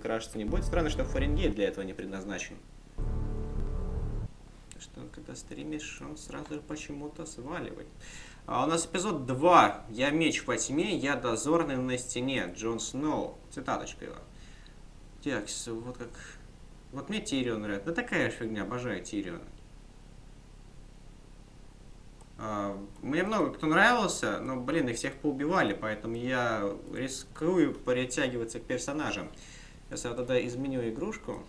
крашиться не будет. Странно, что Фаренгейт для этого не предназначен. Что когда стримишь, он сразу почему-то сваливает. А у нас эпизод 2. Я меч во тьме, я дозорный на стене. Джон Сноу. Цитаточка его. Так, вот как... Вот мне Тирион нравится. Да такая фигня, обожаю Тириона. Мне много кто нравился, но, блин, их всех поубивали, поэтому я рискую перетягиваться к персонажам. Сейчас я тогда изменю игрушку.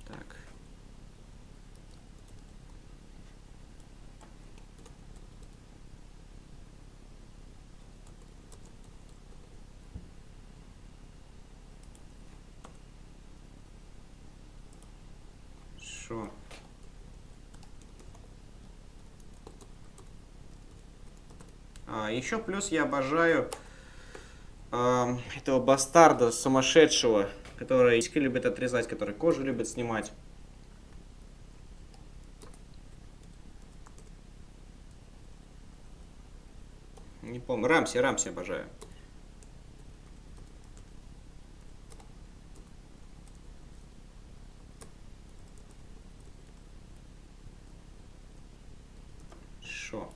Так. Шо? Еще плюс я обожаю этого бастарда сумасшедшего, который иски любит отрезать, который кожу любит снимать. Не помню. Рамси обожаю. Шо?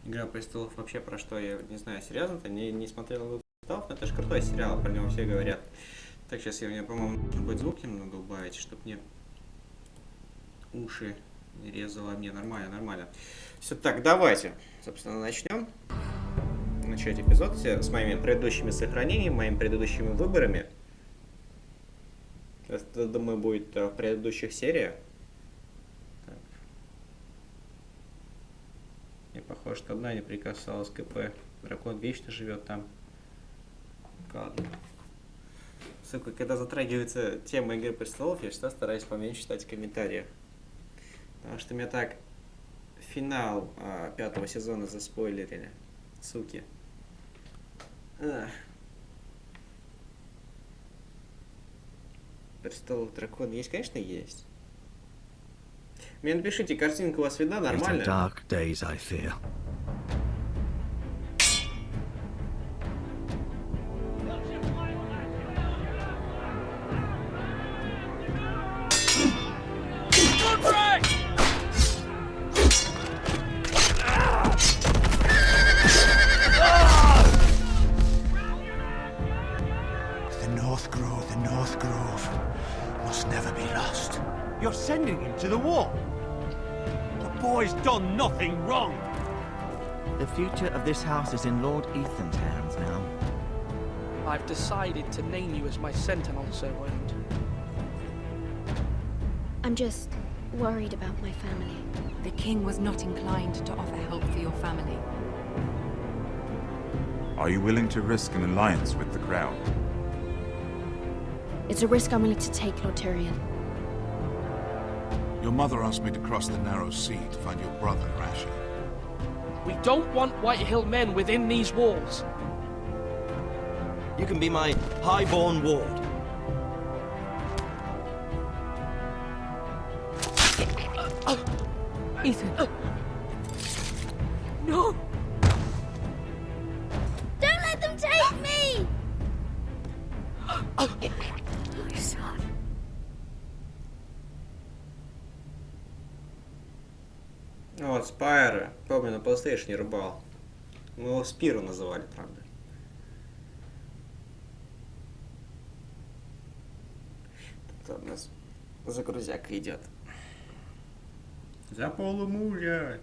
Игра престолов вообще про что? Я не знаю, серьезно-то не смотрел «Игру престолов», но это же крутой сериал, про него все говорят. Так, сейчас я, мне, по-моему, нужно будет звук немного убавить, чтобы мне уши не резало. Мне нормально. Все, так, давайте, собственно, начнем. Начать эпизод с моими предыдущими сохранениями, моими предыдущими выборами. Это, думаю, будет в предыдущих сериях. Мне похоже, что одна не прикасалась к КП. Дракон вечно живет там. Ладно. Сука, когда затрагивается тема Игры престолов, я всегда стараюсь поменьше читать комментарии. Потому что меня так финал 5-го сезона заспойлерили. Суки. Престолов дракон есть, конечно, есть. Мне напишите, картинка у вас видна нормально? You're sending him to the wall. The boy's done nothing wrong. The future of this house is in Lord Ethan's hands now. I've decided to name you as my sentinel, Sir Wound. I'm just worried about my family. The king was not inclined to offer help for your family. Are you willing to risk an alliance with the crown? It's a risk I'm willing to take, Lord Tyrion. Your mother asked me to cross the narrow sea to find your brother, Rasher. We don't want Whitehill men within these walls. You can be my highborn ward. Ethan. No! Don't let them take me! My son. Вот, Спайра. Помню, на PlayStation рубал. Мы его Спиру называли, правда. Тут у нас загрузяка идет. За полумуля.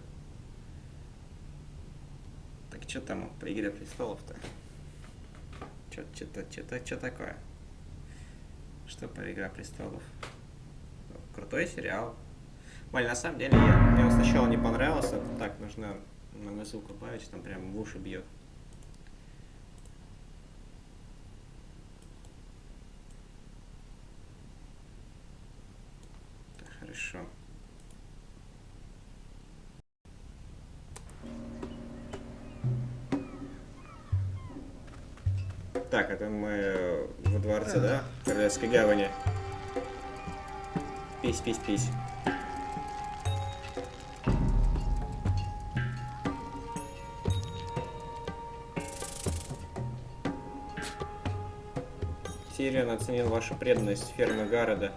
Так, что там по Игре престолов-то? Что такое? Что по Игре престолов? Крутой сериал. Валь, на самом деле, мне он сначала не понравился. Так, нужно много звука убавить, там прям в уши бьет. Так, хорошо. Так, это мы во дворце, да? В Королевской гавани. Пись. Тирион оценил вашу преданность ферме Гарреда.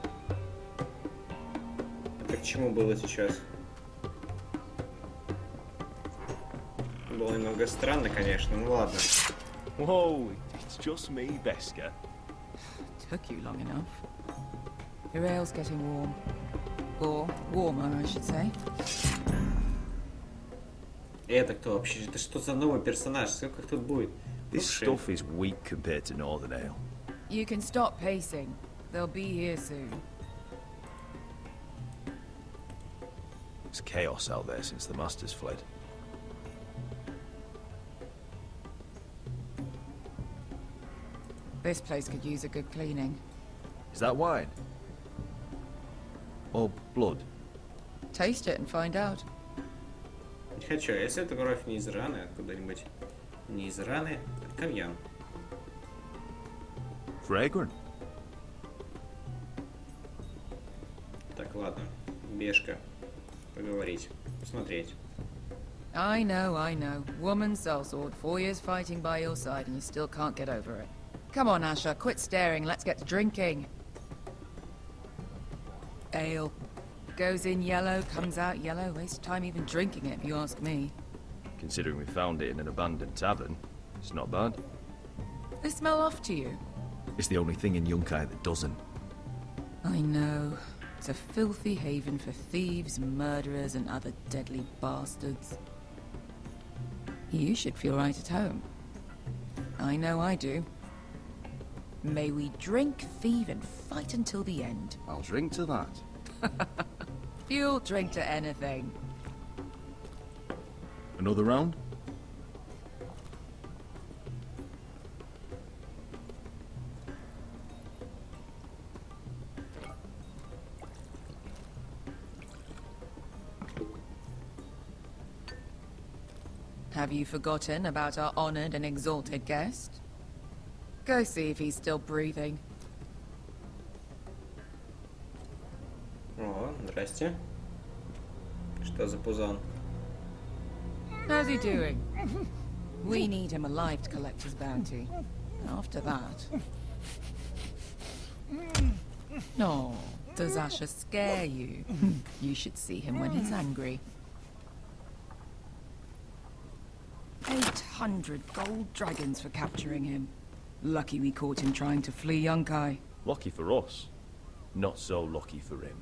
Это к чему было сейчас? Было немного странно, конечно, ну ладно. Whoa, it's just me, Beskar. Took you long enough. Your ale's getting warm. Or warmer, I should say. Это кто вообще? Это что за новый персонаж? Сколько их тут будет? This stuff is weak compared to Northern Ale. You can stop pacing. They'll be here soon. It's chaos out there since the Masters fled. This place could use a good cleaning. Is that wine? Or blood? Taste it and find out. Не хочу, а если это кровь не из раны, откуда-нибудь? Не из раны, а кальян. Fragrant. Так, ладно. Бешка. Поговорить. Посмотреть. I know. Woman sellsword, 4 years fighting by your side and you still can't get over it. Come on, Asher, quit staring, let's get to drinking. Ale. Goes in yellow, comes out yellow. Waste time even drinking it, if you ask me. Considering we found it in an abandoned tavern, it's not bad. They smell off to you? It's the only thing in Yunkai that doesn't. I know. It's a filthy haven for thieves, murderers, and other deadly bastards. You should feel right at home. I know I do. May we drink, thieve, and fight until the end. I'll drink to that. You'll drink to anything. Another round? Have you forgotten about our honored and exalted guest? Go see if he's still breathing. О, здрасте. Что за пузан? How's he doing? We need him alive to collect his bounty. After that... No, does Asher scare you? You should see him when he's angry. 800 gold dragons for capturing him. Lucky we caught him trying to flee Yunkai. Lucky for us. Not so lucky for him.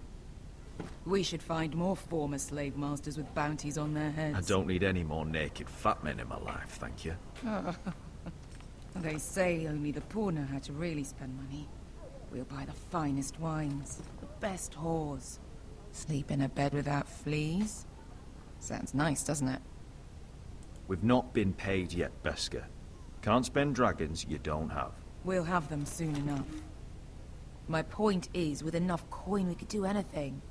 We should find more former slave masters with bounties on their heads. I don't need any more naked fat men in my life, thank you. They say only the poor know how to really spend money. We'll buy the finest wines, the best whores. Sleep in a bed without fleas? Sounds nice, doesn't it? We've not been paid yet, Beskar. Can't spend dragons you don't have. We'll have them soon enough. My point is, with enough coin we could do anything.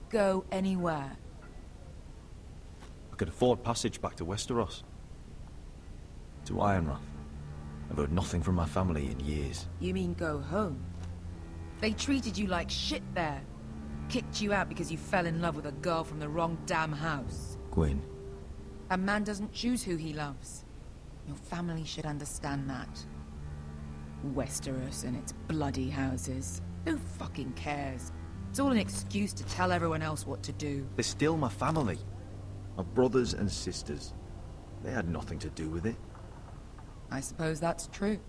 Go anywhere. I could afford passage back to Westeros. To Ironrath. I've heard nothing from my family in years. You mean go home? They treated you like shit there. Kicked you out because you fell in love with a girl from the wrong damn house. Gwyn. A man doesn't choose who he loves. Your family should understand that. Westeros and its bloody houses. Who fucking cares? It's all an excuse to tell everyone else what to do. They're still my family. My brothers and sisters. They had nothing to do with it. I suppose that's true.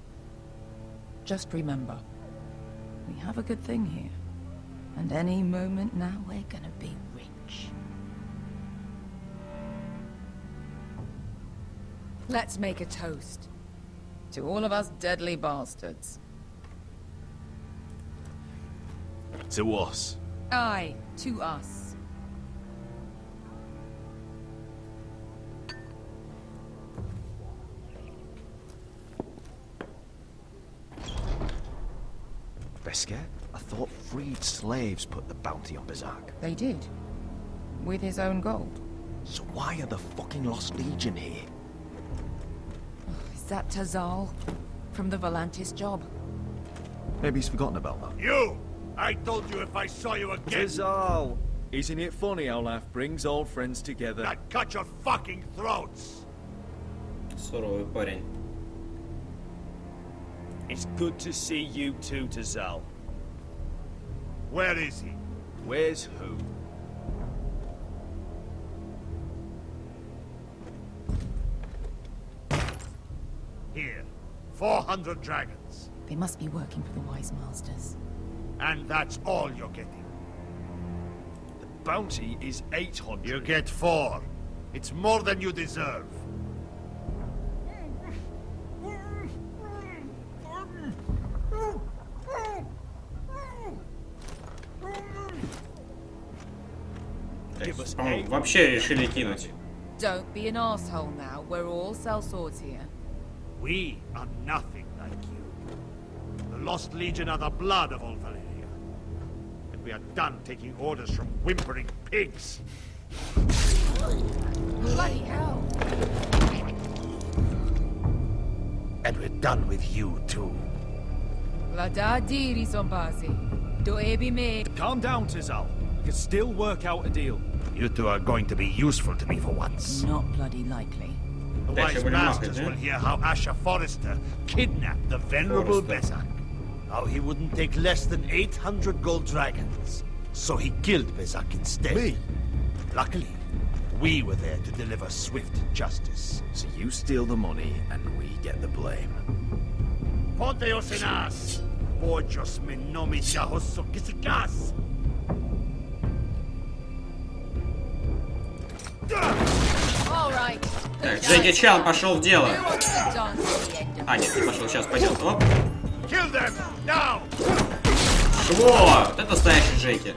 Just remember, we have a good thing here. And any moment now we're gonna be rich. Let's make a toast. To all of us deadly bastards. To us. Aye, to us. Beskar? I thought freed slaves put the bounty on Berserk. They did. With his own gold. So why are the fucking Lost Legion here? Is that Tazal? From the Volantis job? Maybe he's forgotten about that. You! I told you if I saw you again, Tizal! Isn't it funny how life brings old friends together? I'd cut your fucking throats! Суровый парень. It's good to see you too, Tazal. Where is he? Where's who? Here. 400 dragons. They must be working for the Wise Masters. And that's all you're getting. The bounty is 800. You get 4. It's more than you deserve. По-моему, вообще решили кинуть. Don't be an asshole now. We're all sell swords here. We are nothing like you. The Lost Legion are the blood of all Valyria. And we are done taking orders from whimpering pigs. Bloody hell! And we're done with you too. Vlada diri sombasi. Do ebi me. Calm down, Tazal. We can still work out a deal. You two are going to be useful to me for once. Not bloody likely. The Wise Masters will hear how Asher Forrester kidnapped the venerable Bezak. How he wouldn't take less than 800 gold dragons. So he killed Bezak instead. Me? Luckily, we were there to deliver swift justice. So you steal the money and we get the blame. Ponteos en as! Bojos me nomi jahoso kisikas! All right. Так, Джеки Чан пошел в дело. Who wants to dance at the end of А, нет, не пошел, сейчас пойдет. Оп. Kill them now! Во! Вот это настоящий Джеки.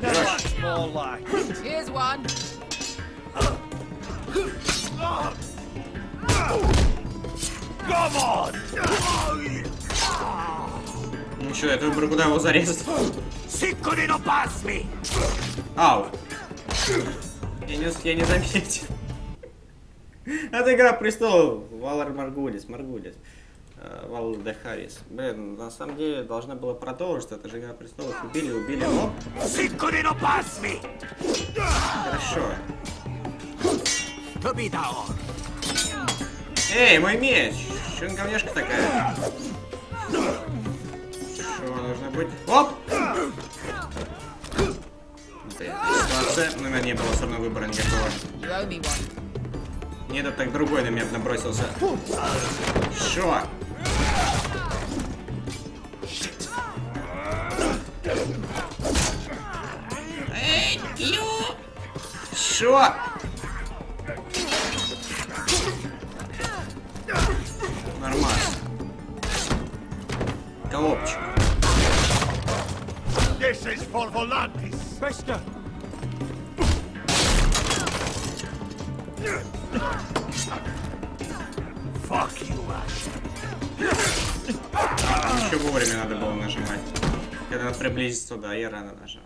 That's more like. Here's one. Come on! Ну что, я выберу, куда его зарезать. Siccone no pass me! Ау. Я не заметил. Это Игра престолов. Валар Маргулис. Вал де Харрис. Блин, на самом деле должна была продолжить. Это же Игра престолов. Убили. Оп. Siccone no pass me! Хорошо. To be down! Эй, мой меч! Чё он говняшка такая? Что нужно быть? Оп! Блин, ситуация. Но у меня не было все равно выбора никакого. You owe me one. Нет, это так другой на меня набросился. Шо? Эй, ю! Шо? Нормально. Колобчик. This is for Volantis! Bester. Fuck you, Ash. Еще вовремя надо было нажимать. Когда надо приблизиться туда, я рано нажал.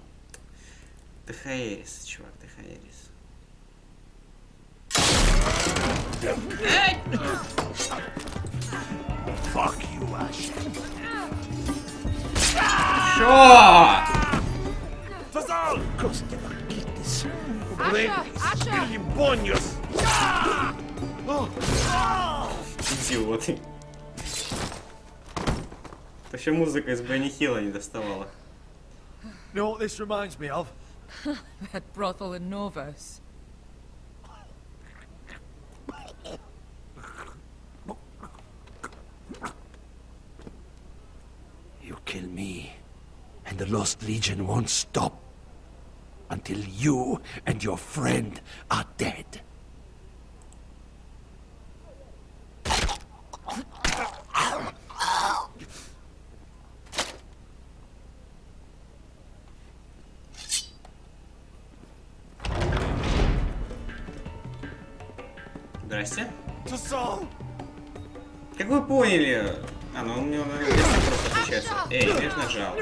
Ты Хаерис, чувак, ты Хаерис. Fuck you, Ash. Шо? Tazal! Coste Marquitis. Asher! Ебоньос! Идиоты. Вообще музыка из Бенни Хилла не доставала. You know what this reminds me of? That brothel in Norvos. You kill me, and the Lost Legion won't stop until you and your friend are dead. Здрасте. Tazal! Как вы поняли? А, ну у него, наверное, просто отличается. Эй, я нажал.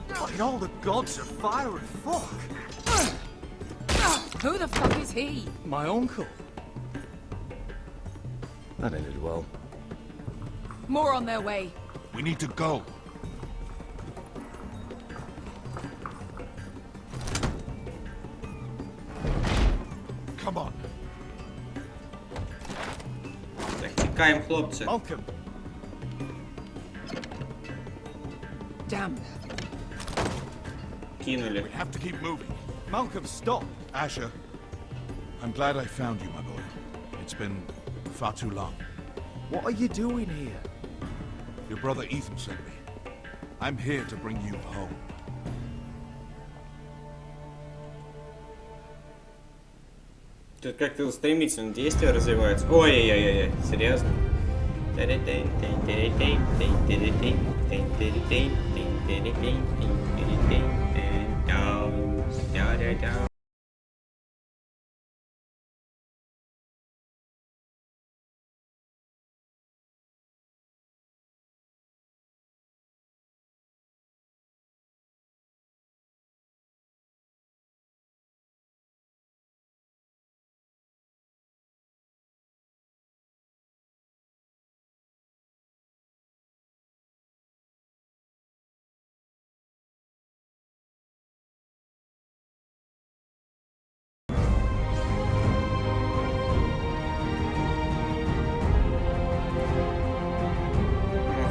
Fucking all the gods of fire and fuck. Who the fuck is he? My uncle. That ended well. More on their way. We need to go. Тікаємо, хлопці. Malcolm. Damn. Кинули. We have to keep moving. Malcolm, stop. Asher, I'm glad I found you, my boy. It's been far too long. What are you doing here? Your brother Ethan sent me. I'm here to bring you home. Тут как-то стремительно действие развивается. Ой-ой-ой-ой, серьезно?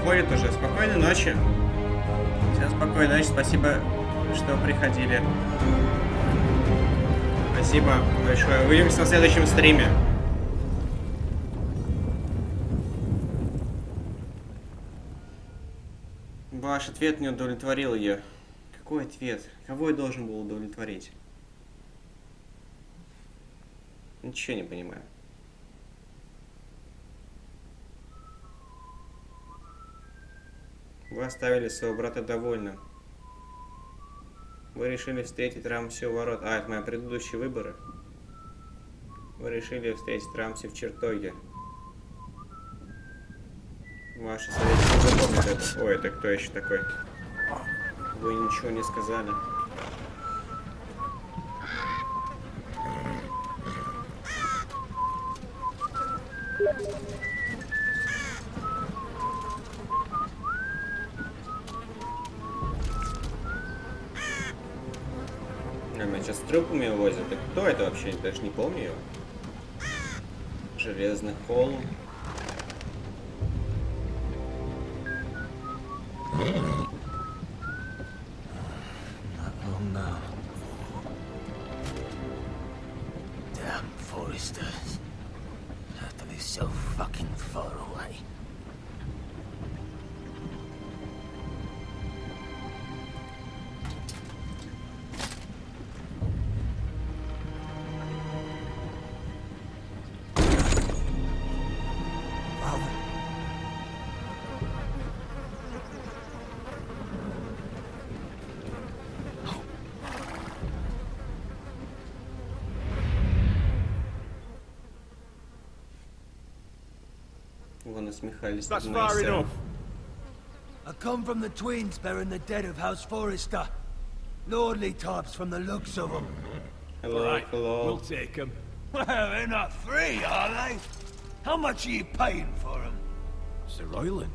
Уходит уже. Спокойной ночи. Всем спокойной ночи. Спасибо, что приходили. Спасибо большое. Увидимся на следующем стриме. Ваш ответ не удовлетворил ее. Какой ответ? Кого я должен был удовлетворить? Ничего не понимаю. Вы оставили своего брата довольным. Вы решили встретить Рамси у ворот. А, это мои предыдущие выборы. Вы решили встретить Рамси в чертоге. Ваши советники запомнят это. Ой, это кто еще такой? Вы ничего не сказали. Меня сейчас трупами возят. И кто это вообще? Я даже не помню его. Железный холм. Damn Forresters. Have to be so fucking far away. Вон насмехались. That's far enough. I come from the twins bearing the dead of House Forrester. Lordly types from the looks of them. Hello, Right, hello. we'll take them. Well, they're not free, are they? How much are you paying for them? Sir Royland.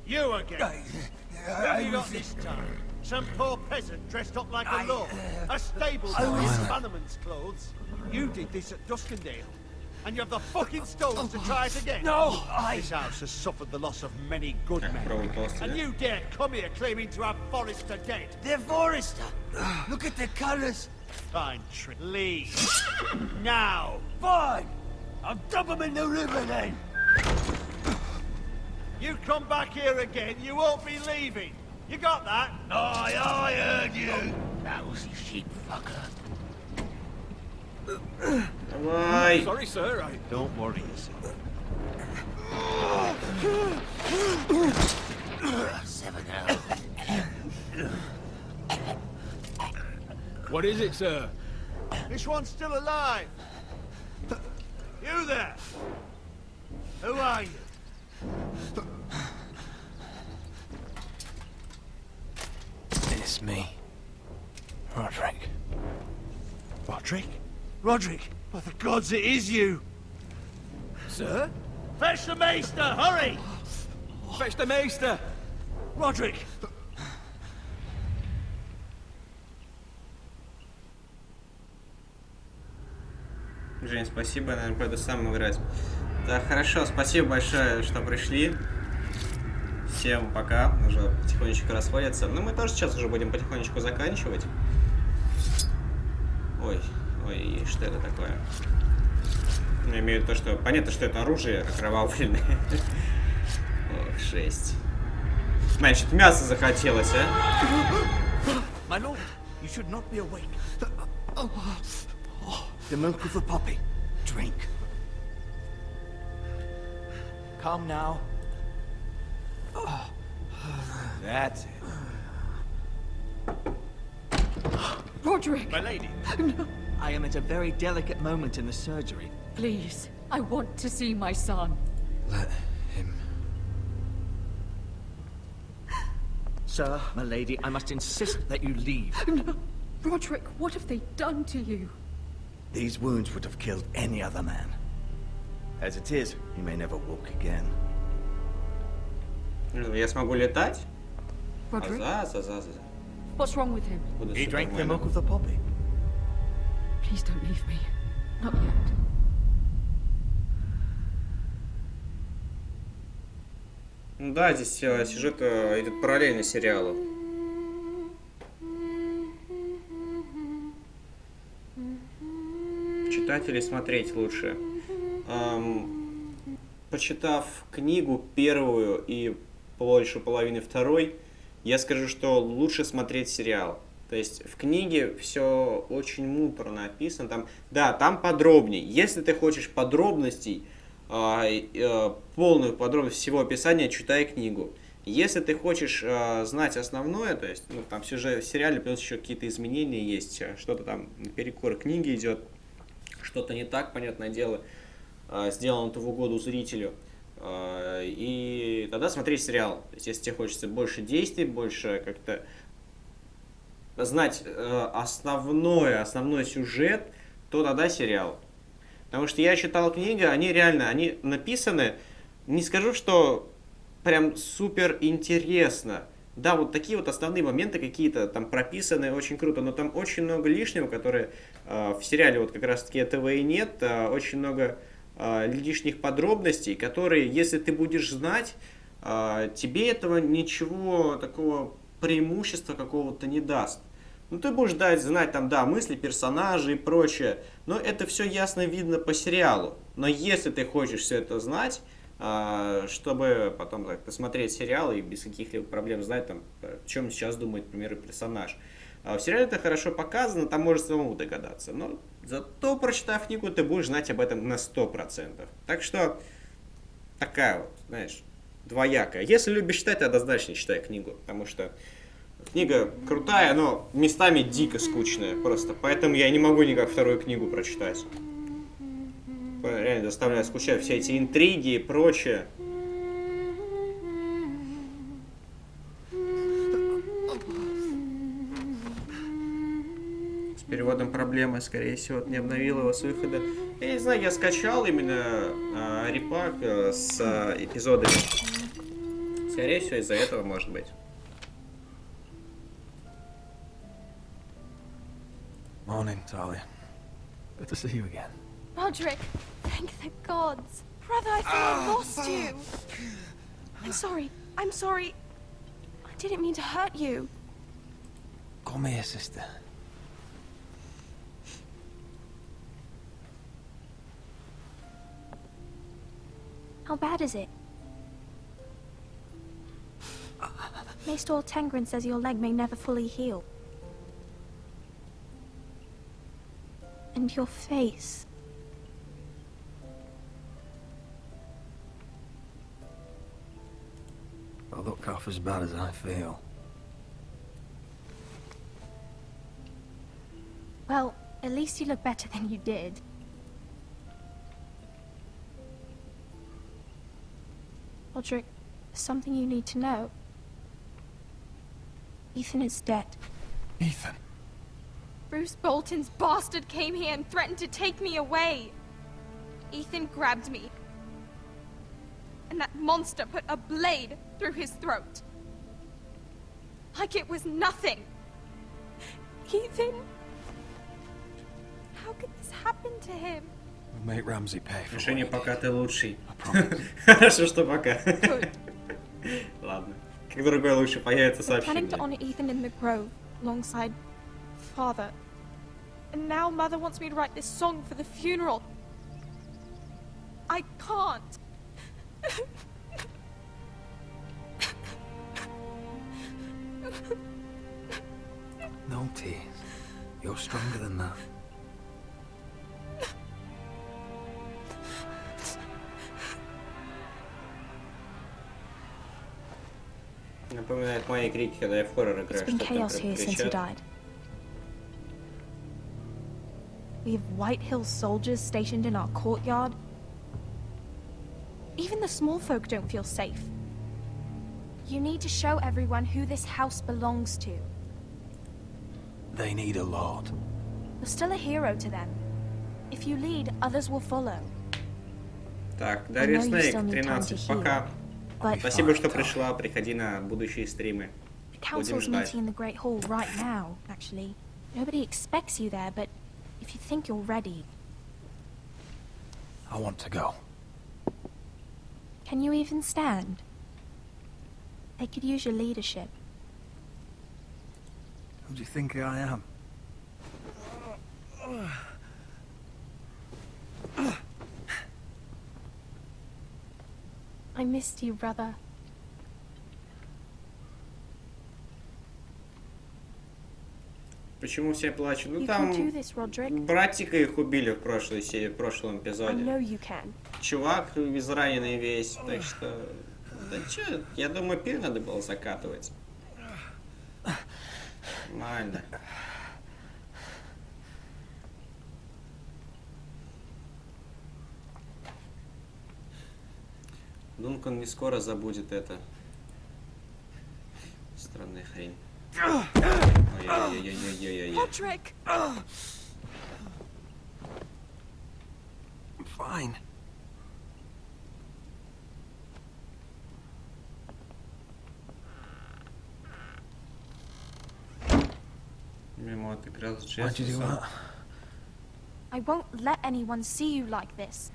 You again. What have you got this time? Some poor peasant dressed up like a lord. A stable boy in bannerman's clothes. You did this at Duskendale. And you have the fucking stones to try it again? No, This house has suffered the loss of many good men. And you dare come here claiming to have Forrester dead? They're Forrester. Look at the colours. Fine trick. Leave. Now. Fine. I'll dump them in the river then. You come back here again, you won't be leaving. You got that? Aye, I heard you. Lousy sheep fucker. Давай. Sorry, sir. Don't worry yourself. 7 out. What is it, sir? This one's still alive. You there? Who are you? It's me. Roderick. Roderick? Roderick? By the gods, it is you! Sir? Fetch the maester, hurry! Fetch the maester! Roderick! Жень, спасибо, я, наверное, пойду сам играть. Да, хорошо, спасибо большое, что пришли. Всем пока, уже потихонечку расходятся. Ну, мы тоже сейчас уже будем потихонечку заканчивать. Ой, что это такое? Я имею в виду то, что понятно, что это оружие окровавленное. Ох, жесть. Значит, мясо захотелось, а? My lord, you should not be awake. The milk of the poppy. Drink. Come now. That's it. Roderick! My lady. No. I am at a very delicate moment in the surgery. Please, I want to see my son. Let him. Sir, my lady, I must insist that you leave. No. Roderick, what have they done to you? These wounds would have killed any other man. As it is, he may never walk again. Я смогу летать? Roderick? За. What's wrong with him? He drank the milk of the poppy. Please don't leave me. Not yet. Ну да, здесь сюжет идет параллельно сериалу. Читать или смотреть лучше? Почитав книгу первую и большую половину второй, я скажу, что лучше смотреть сериал. То есть в книге все очень муторно написано. Там, да, там подробней. Если ты хочешь подробностей, полную подробность всего описания, читай книгу. Если ты хочешь знать основное, то есть ну, там сюжет в сериале, плюс еще какие-то изменения есть, что-то там наперекор книги идет, что-то не так, понятное дело, сделано в угоду зрителю. И тогда смотри сериал. То есть, если тебе хочется больше действий, больше как-то знать основной сюжет, то тогда сериал. Потому что я читал книги, они написаны, не скажу, что прям супер интересно. Да, вот такие вот основные моменты какие-то там прописаны очень круто, но там очень много лишнего, которые в сериале вот как раз-таки этого и нет. Очень много лишних подробностей, которые, если ты будешь знать, тебе этого ничего такого преимущества какого-то не даст. Ну, ты будешь знать там, да, мысли персонажей и прочее, но это все ясно видно по сериалу. Но если ты хочешь все это знать, чтобы потом так, посмотреть сериал и без каких-либо проблем знать, там, о чем сейчас думает, к примеру, персонаж. В сериале это хорошо показано, там можешь самому догадаться. Но зато, прочитав книгу, ты будешь знать об этом на 100%. Так что, такая вот, знаешь, двоякая. Если любишь читать, то однозначно читай книгу, потому что книга крутая, но местами дико скучная просто. Поэтому я не могу никак вторую книгу прочитать. Реально заставляет скучать все эти интриги и прочее. С переводом проблемы, скорее всего, не обновил его с выхода. Я не знаю, я скачал именно репак с эпизодами. Скорее всего, из-за этого, может быть. Morning, Talia. Good to see you again. Roderick, thank the gods. Brother, I thought I lost you. I'm sorry. I didn't mean to hurt you. Call me a sister. How bad is it? Maester Tengrin says your leg may never fully heal. And your face. I look half as bad as I feel. Well, at least you look better than you did. Roderick, there's something you need to know. Ethan is dead. Ethan? Bruce Bolton's bastard came here and threatened to take me away. Ethan grabbed me. And that monster put a blade through his throat. Like it was nothing. Ethan? How could this happen to him? Make Ramsey pay for Решение what he пока did. ты лучший. I promise. Хорошо, что пока. Ладно. Как другой лучше появится We're planning сообщение. to honor Ethan in the grove alongside father. And now mother wants me to write this song for the funeral. I can't. No tears. You're stronger than that. Напоминает мои крики, когда я в хоррор It's играю, been что там chaos here since he кричат. died. We have White Hill soldiers stationed in our courtyard. Even the small folk don't feel safe. You need to show everyone who this house belongs to. They need a lord. You're still a hero to them. If you lead, others will follow. Так, Дарья I know you Снейк, still need time to 13. heal, Пока. but Спасибо, что пришла. Приходи на будущие стримы. the Будем council's ждать. meeting in the Great Hall right now, actually. Nobody expects you there, but if you think you're ready, I want to go. can you even stand? They could use your leadership. Who do you think I am? I missed you, brother. Почему все плачут? Ну You там can do this, Roderick. братика их убили в прошлой серии, в прошлом I эпизоде. know you can. Чувак израненный весь, так что... Да чё, я думаю, пир надо было закатывать. Нормально. Дункан не скоро забудет это. Странная хрень. Ой-ой-ой-ой-ой-ой-ой. Roderick! I'm fine. Мимо отыграл с Why'd you do Джессусом. that? I won't let anyone see you like this.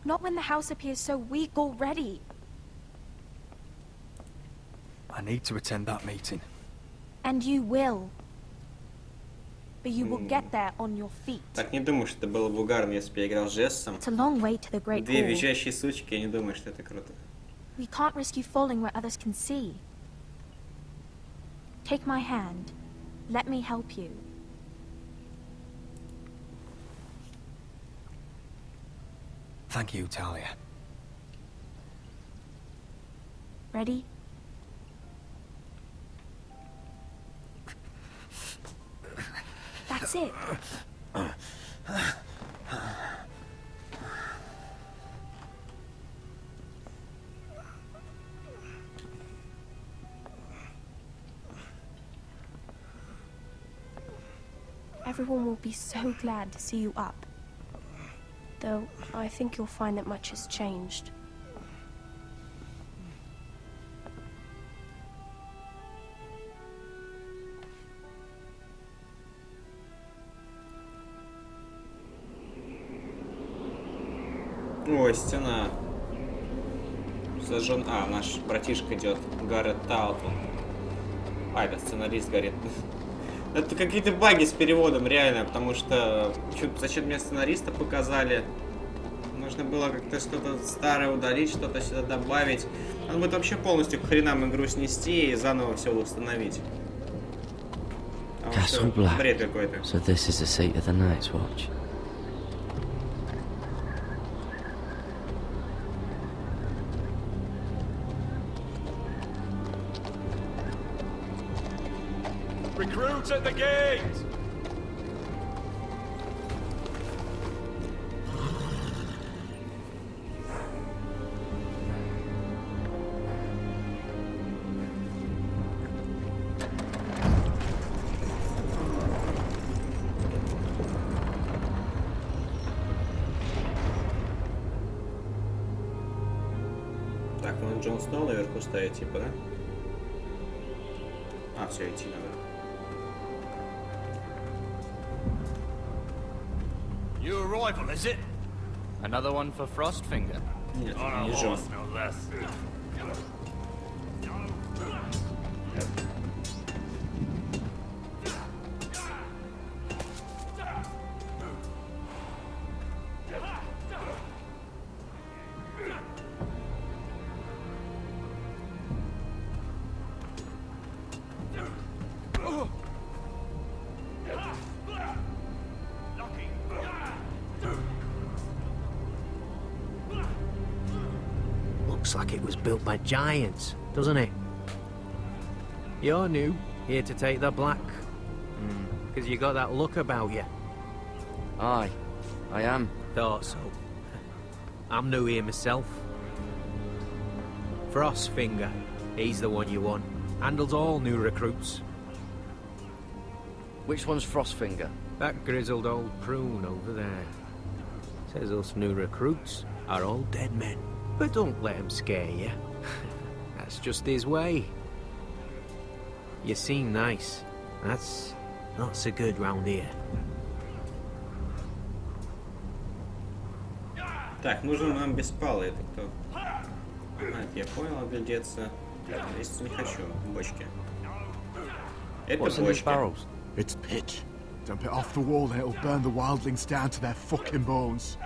Not when the house appears so weak already. I need to attend that meeting. And you will. But you will get there on your feet. Так, не думаю, что это было бы угарно, если бы я играл с Джессом. It's a long way to the Great Две Hall. визжащие сучки, я не думаю, что это круто. We can't risk you falling where others can see. Take my hand. Let me help you. Thank you, Talia. Ready? That's it. Everyone will be so glad to see you up. Though, I think you'll find that much has changed. Ой, стена. Сожжен. А, наш братишка идет. Гаррет Таутон. А, это сценарист горит. Это какие-то баги с переводом, реально, потому что зачем мне сценариста показали? Нужно было как-то что-то старое удалить, что-то сюда добавить. Надо будет вообще полностью к хренам игру снести и заново все установить. Потому что бред какой-то. So this is the seat of the Night's Watch. Recruits at the gate! Так, ну Джон Сноу наверху стоит, типа, да? А, все, идти надо. New arrival, is it? Another one for Frostfinger. Нет, On не a Джон. horse, no less. Looks like it was built by giants, doesn't it? You're new, here to take the black. Because you got that look about you. Aye, I am. Thought so. I'm new here myself. Frostfinger, he's the one you want. Handles all new recruits. Which one's Frostfinger? That grizzled old prune over there. Says us new recruits are all dead men. But don't let him scare you. That's just his way. You seem nice. That's not so good round here. Так, нужен нам беспалый. Это кто? А, это я понял, оглядеться. Если не хочу, бочки. Это бочки. It's pitch. Dump it off the wall and it'll burn the wildlings down to their fucking bones.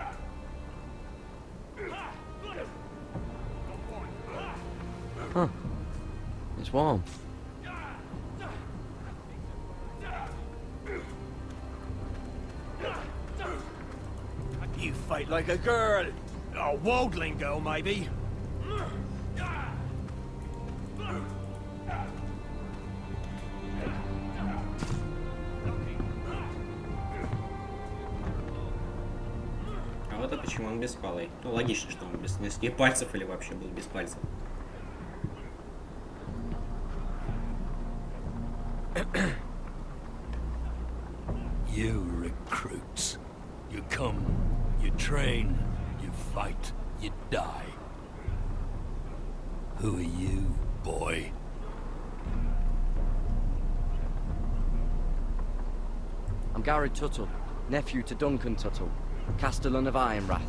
Huh. It's warm. You fight like a girl. A wildling girl, maybe. А вот это почему он беспалый. Ну, логично, что он без нескольких пальцев или вообще был без пальцев. You recruits. You come, you train, you fight, you die. Who are you, boy? I'm Gary Tuttle, nephew to Duncan Tuttle, Castellan of Ironrath.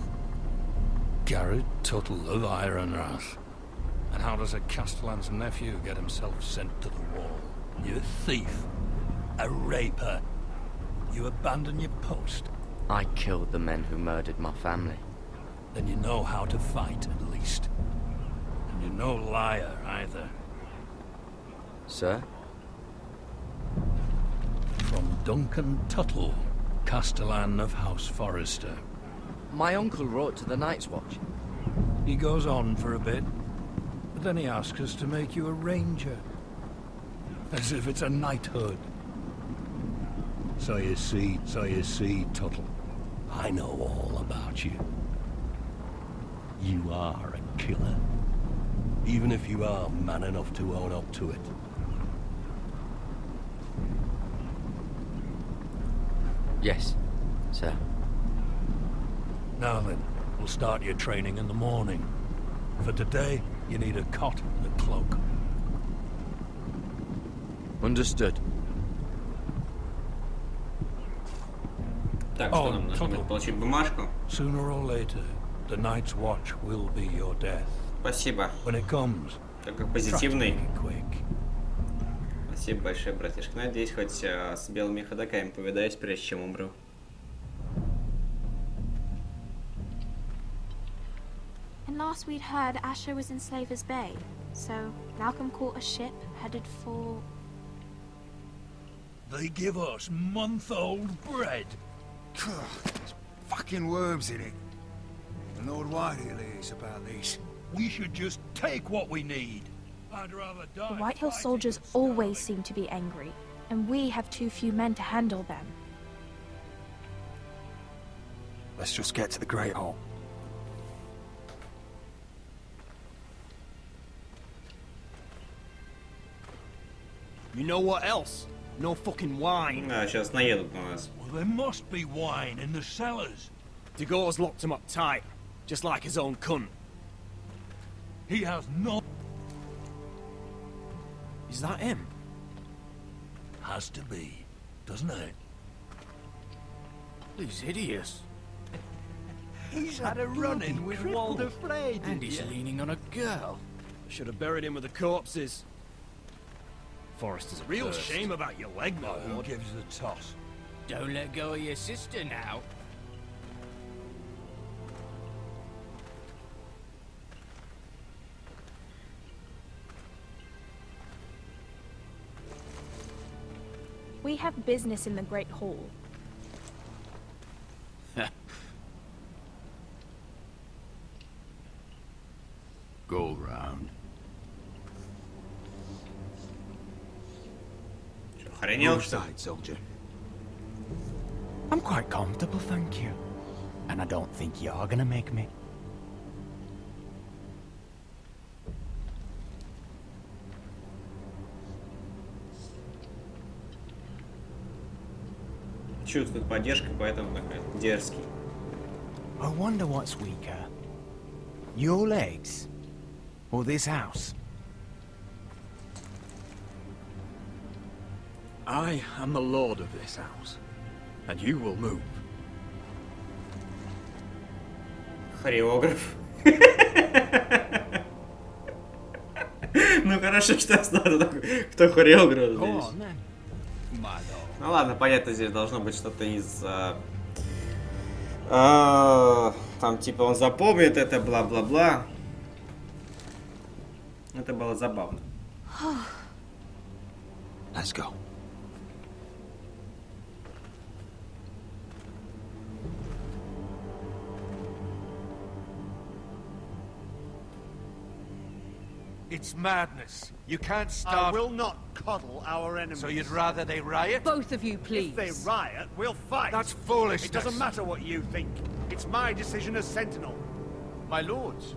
Garrett Tuttle of Ironrath. And how does a Castellan's nephew get himself sent to the wall? You thief. A raper. You abandon your post. I killed the men who murdered my family. Then you know how to fight, at least. And you're no liar, either. Sir? From Duncan Tuttle, Castellan of House Forrester. My uncle wrote to the Night's Watch. He goes on for a bit, but then he asks us to make you a ranger. As if it's a knighthood. So you see, Tuttle. I know all about you. You are a killer. Even if you are man enough to own up to it. Yes, sir. Now then, we'll start your training in the morning. For today, you need a cot and a cloak. Understood. Так, что нам нужно будет получить бумажку? Sooner or later, the Night's Watch will be your death. Спасибо. When it comes, как позитивный. Спасибо большое, братишка. Надеюсь, хоть с белыми ходоками повидаюсь, прежде чем умру. And last we'd heard Asher was in Slaver's Bay, so Malcolm caught a ship headed for... They give us month-old bread. There's fucking worms in it. And Lord Whitehill is about this. We should just take what we need. I'd rather die. The Whitehill soldiers always seem to be angry, and we have too few men to handle them. Let's just get to the Great Hall. You know what else? No fucking wine. А, сейчас наедут на нас. Well, there must be wine in the cellars. Degor's locked him up tight, just like his own cunt. He has no... Is that him? Has to be, doesn't it? He's hideous. He's had a run-in with Walder Frey, And he's leaning on a girl. Should have buried him with the corpses. Forrester's a real shame about your leg, my Who lord. gives the toss? Don't let go of your sister now. We have business in the Great Hall. Go round. Охренел, Whose что ли? side, soldier? I'm quite comfortable, thank you. And I don't think you're gonna make me. Чувствует поддержку, поэтому такой дерзкий. I wonder what's weaker. Your legs? Or this house? I am the lord of this house, and you will move. Хореограф. Ну хорошо, что я знаю, кто хореограф здесь. Ну ладно, понятно, здесь должно быть что-то из... там типа он запомнит это, бла-бла-бла. Это было забавно. Let's go. It's madness. You can't start... I will not coddle our enemies. So you'd rather they riot? Both of you, please. If they riot, we'll fight. That's foolishness. It doesn't matter what you think. It's my decision as Sentinel. My lords.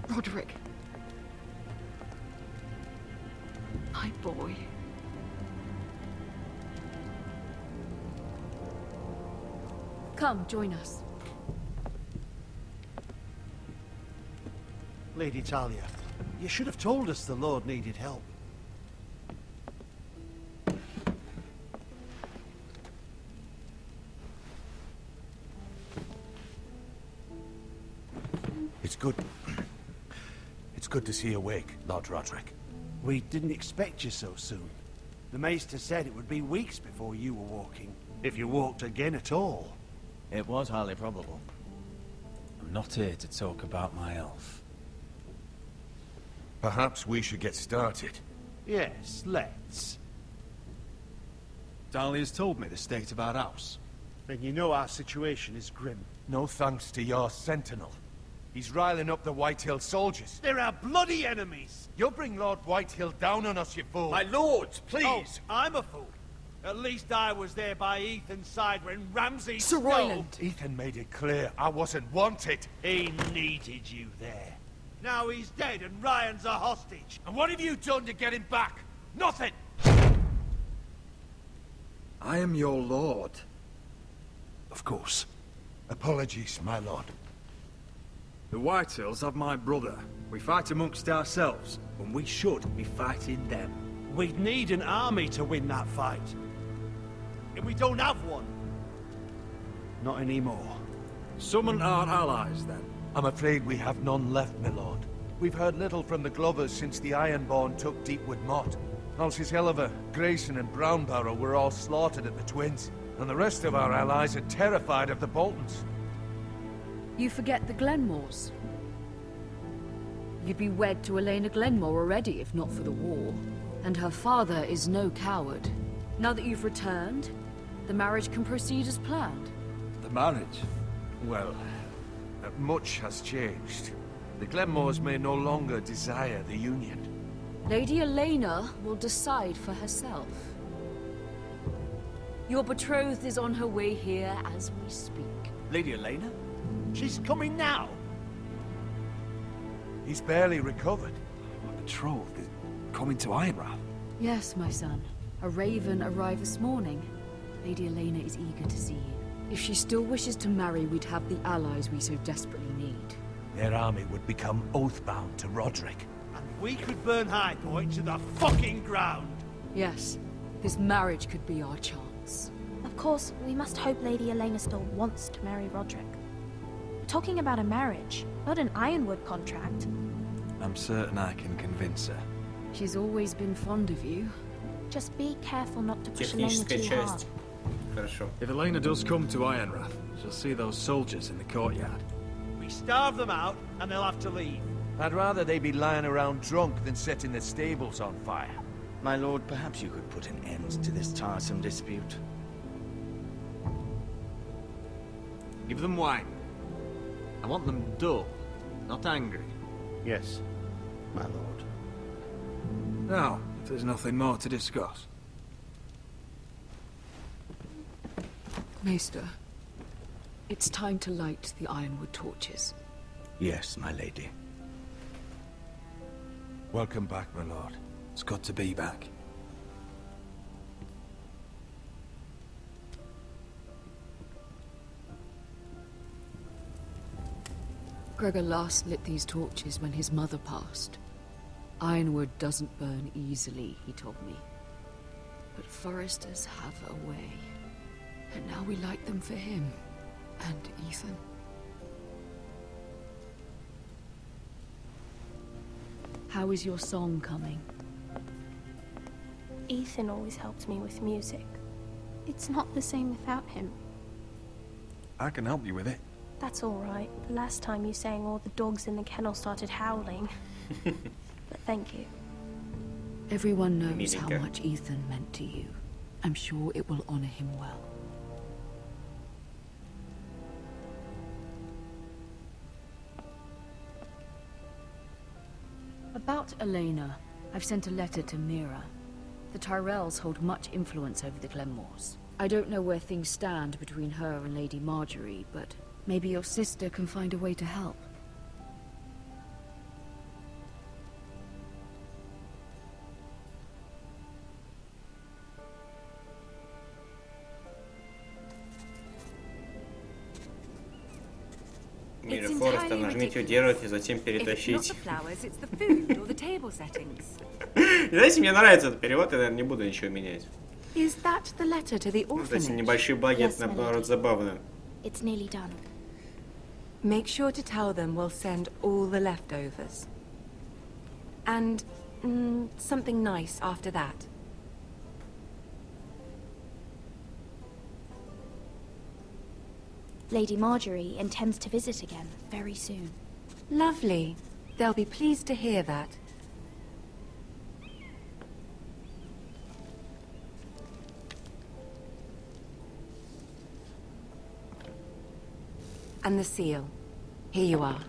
Roderick. My boy. Come, join us. Lady Talia, you should have told us the Lord needed help. It's good. It's good to see you awake, Lord Roderick. We didn't expect you so soon. The Maester said it would be weeks before you were walking, if you walked again at all. It was highly probable. I'm not here to talk about my elf. Perhaps we should get started. Yes, let's. Dahlia's told me the state of our house. Then you know our situation is grim. No thanks to your sentinel. He's riling up the Whitehill soldiers. They're our bloody enemies! You'll bring Lord Whitehill down on us, you fool! My lords, please! Oh, I'm a fool. At least I was there by Ethan's side when Ramsay... Sir Royland! Ethan made it clear I wasn't wanted. He needed you there. Now he's dead and Ryan's a hostage. And what have you done to get him back? Nothing! I am your lord. Of course. Apologies, my lord. The Whitehills have my brother. We fight amongst ourselves, when we should be fighting them. We'd need an army to win that fight. And we don't have one. Not anymore. Summon our allies, then. I'm afraid we have none left, my lord. We've heard little from the Glovers since the Ironborn took Deepwood Motte. Halsey's Helliver, Grayson and Brownbarrow were all slaughtered at the Twins, and the rest of our allies are terrified of the Boltons. You forget the Glenmores. You'd be wed to Elena Glenmore already if not for the war. And her father is no coward. Now that you've returned, the marriage can proceed as planned. The marriage? Well, much has changed. The Glenmores may no longer desire the union. Lady Elena will decide for herself. Your betrothed is on her way here as we speak. Lady Elena? She's coming now. He's barely recovered. My betrothed is coming to Ironrath. Yes, my son. A raven arrived this morning. Lady Elena is eager to see you. If she still wishes to marry, we'd have the allies we so desperately need. Their army would become oathbound to Roderick. And we could burn High Point to the fucking ground. Yes, this marriage could be our chance. Of course, we must hope Lady Elena still wants to marry Roderick. We're talking about a marriage, not an Ironwood contract. I'm certain I can convince her. She's always been fond of you. Just be careful not to push Elena too hard. Хорошо. If Elena does come to Ironrath, she'll see those soldiers in the courtyard. We starve them out, and they'll have to leave. I'd rather they be lying around drunk than setting the stables on fire. My lord, perhaps you could put an end to this tiresome dispute. Give them wine. I want them dull, not angry. Yes, my lord. Now, if there's nothing more to discuss. Maester, it's time to light the Ironwood torches. Yes, my lady. Welcome back, my lord. It's good to be back. Gregor last lit these torches when his mother passed. Ironwood doesn't burn easily, he told me. But Forresters have a way. And now we light them for him. And Ethan. How is your song coming? Ethan always helps me with music. It's not the same without him. I can help you with it. That's all right. The last time you sang, all the dogs in the kennel started howling. But thank you. Everyone knows how much Ethan meant to you. I'm sure it will honor him well. About Elena, I've sent a letter to Mira. The Tyrells hold much influence over the Glenmores. I don't know where things stand between her and Lady Marjorie, but maybe your sister can find a way to help. Мира Форрестер, нажмите удерживать и затем перетащить. Знаете, мне нравится этот перевод, я, наверное, не буду ничего менять. Кстати, небольшие баги, это, наоборот, забавно. It's nearly done. Make sure to tell them we'll send all the leftovers. And something nice after that. Lady Marjorie intends to visit again very soon. Lovely. They'll be pleased to hear that. And the seal. Here you are.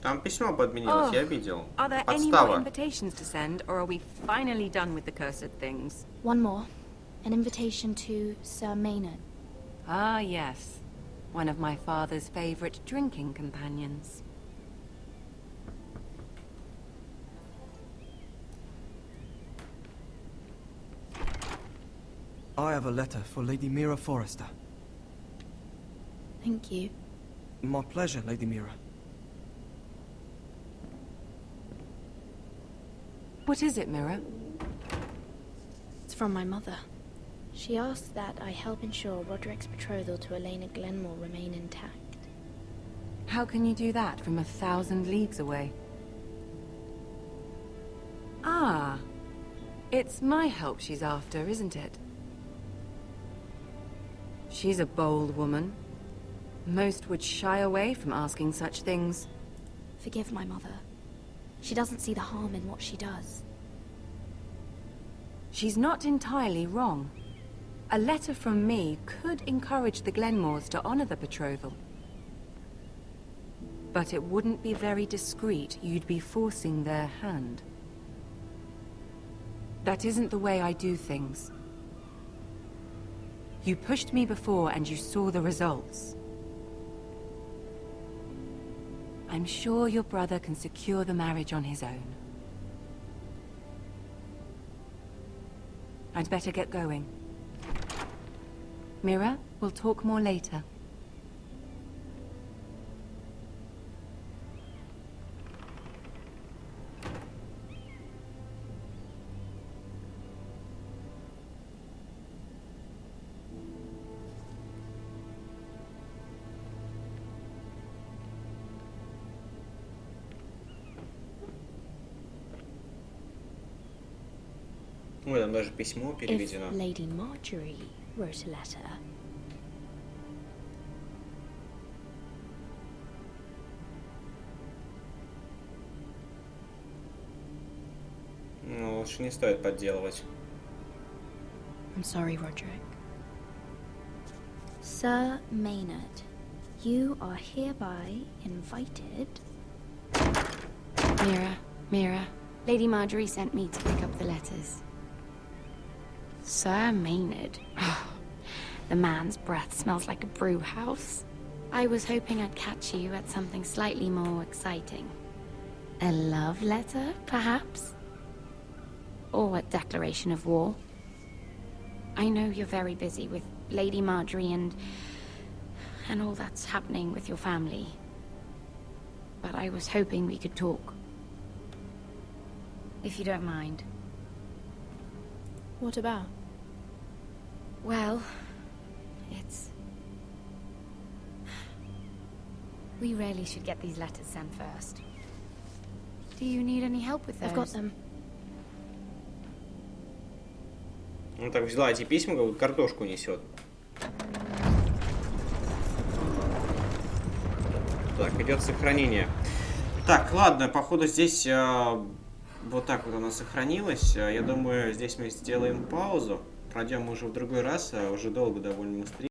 Там письмо подменилось, я видел. Are there any more invitations to send, or are we finally done with the cursed things? One more. An invitation to Sir Maynard. Ah, yes. One of my father's favorite drinking companions. I have a letter for Lady Mira Forrester. Thank you. My pleasure, Lady Mira. What is it, Mira? It's from my mother. She asked that I help ensure Roderick's betrothal to Elena Glenmore remain intact. How can you do that from 1,000 leagues away? Ah, it's my help she's after, isn't it? She's a bold woman. Most would shy away from asking such things. Forgive my mother. She doesn't see the harm in what she does. She's not entirely wrong. A letter from me could encourage the Glenmores to honor the betrothal. But it wouldn't be very discreet. You'd be forcing their hand. That isn't the way I do things. You pushed me before and you saw the results. I'm sure your brother can secure the marriage on his own. I'd better get going. Mira, we'll talk more later. Ну, там даже письмо If переведено. Lady Marjorie wrote a letter, Ну, лучше не стоит подделывать. I'm sorry, Roderick. Sir Maynard, you are hereby invited. Mira, Lady Marjorie sent me to pick up the letters. Sir Maynard? The man's breath smells like a brew house. I was hoping I'd catch you at something slightly more exciting. A love letter, perhaps? Or a declaration of war? I know you're very busy with Lady Marjorie and all that's happening with your family. But I was hoping we could talk. If you don't mind. What about? Well, we really should get these letters sent first. Do you need any help with those? I've got them. Ну так взяла эти письма, как будто картошку несет. Так, идет сохранение. Так, ладно, походу здесь вот так вот она сохранилась. Я думаю, здесь мы сделаем паузу. Пройдем уже в другой раз, уже долго довольно мы стримим.